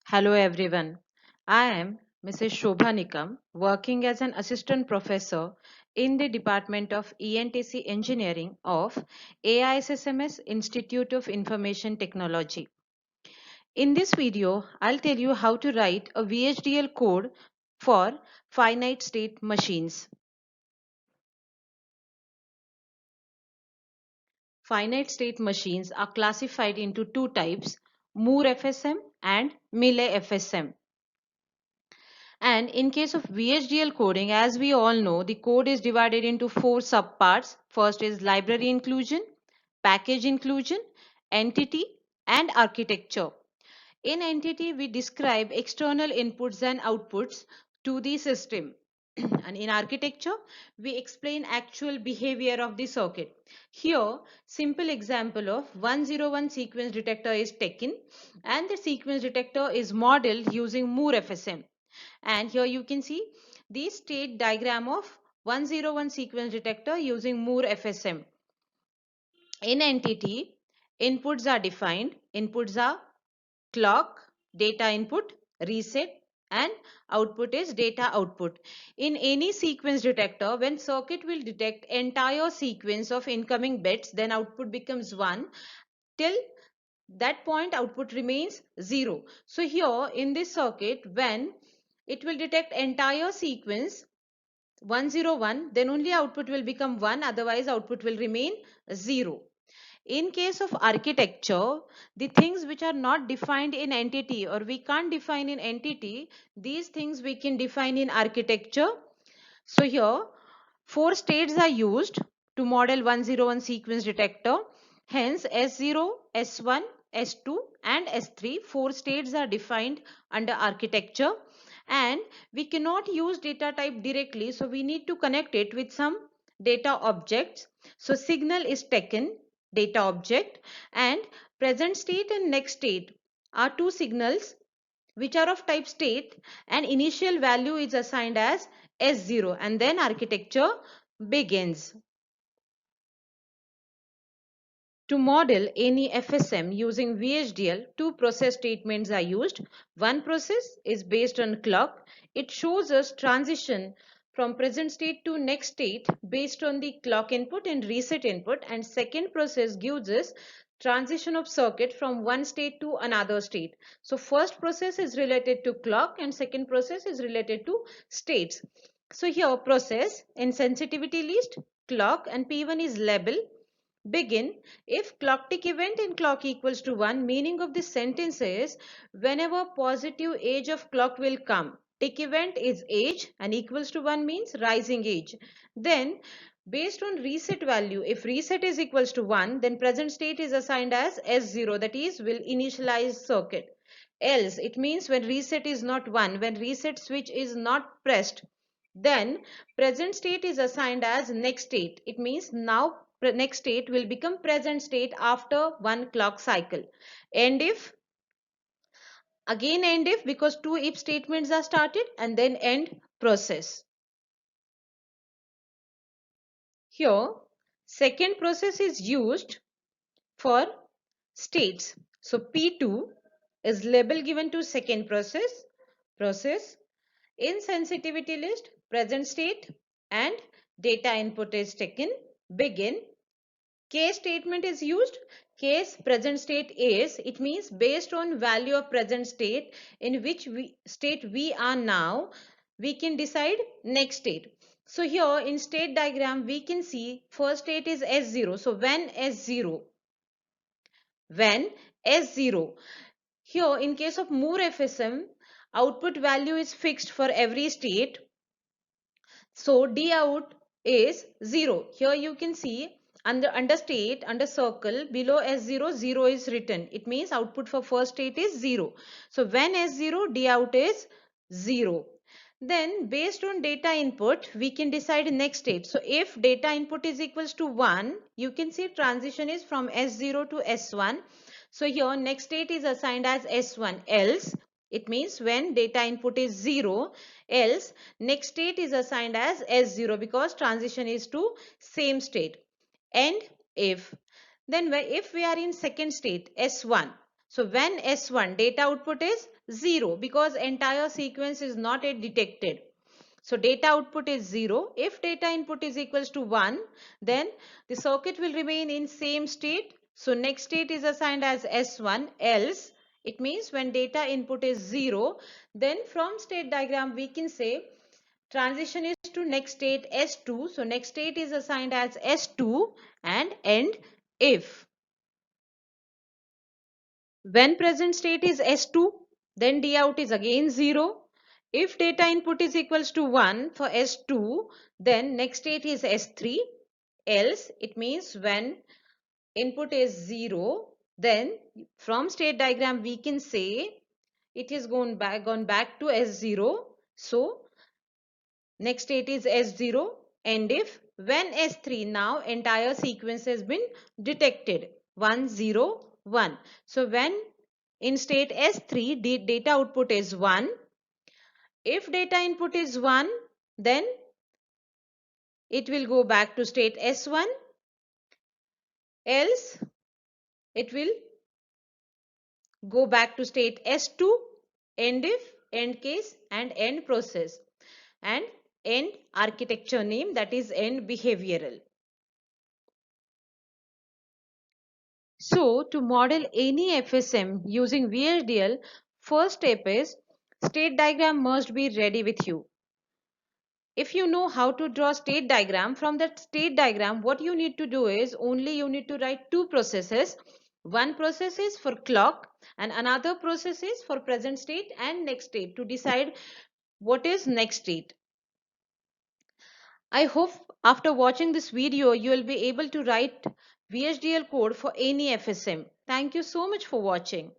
Hello everyone. I am Mrs. Shobha Nikam, working as an assistant professor in the Department of ENTC Engineering of AISSMS Institute of Information Technology. In this video, I'll tell you how to write a VHDL code for finite state machines. Finite state machines are classified into two types, Moore FSM and Mealy FSM. And in case of VHDL coding, as we all know, the code is divided into four subparts. First is library inclusion, package inclusion, entity, and architecture. In entity, we describe external inputs and outputs to the system. And in architecture, we explain actual behavior of the circuit. Here, simple example of 101 sequence detector is taken, and the sequence detector is modeled using Moore FSM. And here you can see the state diagram of 101 sequence detector using Moore FSM. In entity, inputs are defined. Inputs are clock, data input, reset, and output is data output. In any sequence detector, when circuit will detect entire sequence of incoming bits, then output becomes 1. Till that point, output remains 0. So here in this circuit, when it will detect entire sequence 101, then only output will become 1, otherwise output will remain 0. In case of architecture, the things which are not defined in entity or we can't define in entity, these things we can define in architecture. So here, four states are used to model 101 sequence detector. Hence, S0, S1, S2 and S3, four states are defined under architecture. And we cannot use data type directly, so we need to connect it with some data objects. So signal is taken, data object, and present state and next state are two signals which are of type state, and initial value is assigned as S0, and then architecture begins. To model any FSM using VHDL, two process statements are used. One process is based on clock. It shows us transition from present state to next state based on the clock input and reset input. And second process gives us transition of circuit from one state to another state. So first process is related to clock and second process is related to states. So here process in sensitivity list, clock, and P1 is label. Begin. If clock tick event in clock equals to 1, meaning of this sentence is whenever positive age of clock will come, tick event is age and equals to 1 means rising age. Then based on reset value, if reset is equals to 1, then present state is assigned as S0, that is will initialize circuit. Else it means when reset is not 1, when reset switch is not pressed, then present state is assigned as next state. It means now next state will become present state after one clock cycle. And if again end if, because two if statements are started, and then end process. Here second process is used for states. So P2 is label given to second process. In sensitivity list, present state and data input is taken. Begin. Case statement is used. Case present state is, it means based on value of present state in which state we are now, we can decide next state. So here in state diagram we can see first state is S0. So when S0, here in case of Moore FSM, output value is fixed for every state. So D out is 0. Here you can see under state, under circle, below S0, 0 is written. It means output for first state is 0. So when S0, D out is 0. Then based on data input, we can decide next state. So if data input is equals to 1, you can see transition is from S0 to S1. So here next state is assigned as S1. Else, it means when data input is 0, else next state is assigned as S0 because transition is to same state. And if, then if we are in second state S1, So when S1 data output is 0 because entire sequence is not yet detected. So data output is 0. If data input is equals to 1, then the circuit will remain in same state. So next state is assigned as S1, else it means when data input is 0, then from state diagram we can say transition is to next state S2. So next state is assigned as S2 and end if. When present state is S2, then D out is again 0. If data input is equals to 1 for S2, then next state is S3. Else, it means when input is 0, then from state diagram we can say it is gone back to S0. So next state is S0 and if when S3 now entire sequence has been detected 1 0 1. So when in state S3 data output is 1. If data input is 1 then it will go back to state S1 else it will go back to state S2 end if end case and end process and end architecture name that is end behavioral. So to model any FSM using VHDL, first step is state diagram must be ready with you. If you know how to draw state diagram, from that state diagram what you need to do is only you need to write two processes. One process is for clock and another process is for present state and next state to decide what is next state. I hope after watching this video you will be able to write VHDL code for any FSM. Thank you so much for watching.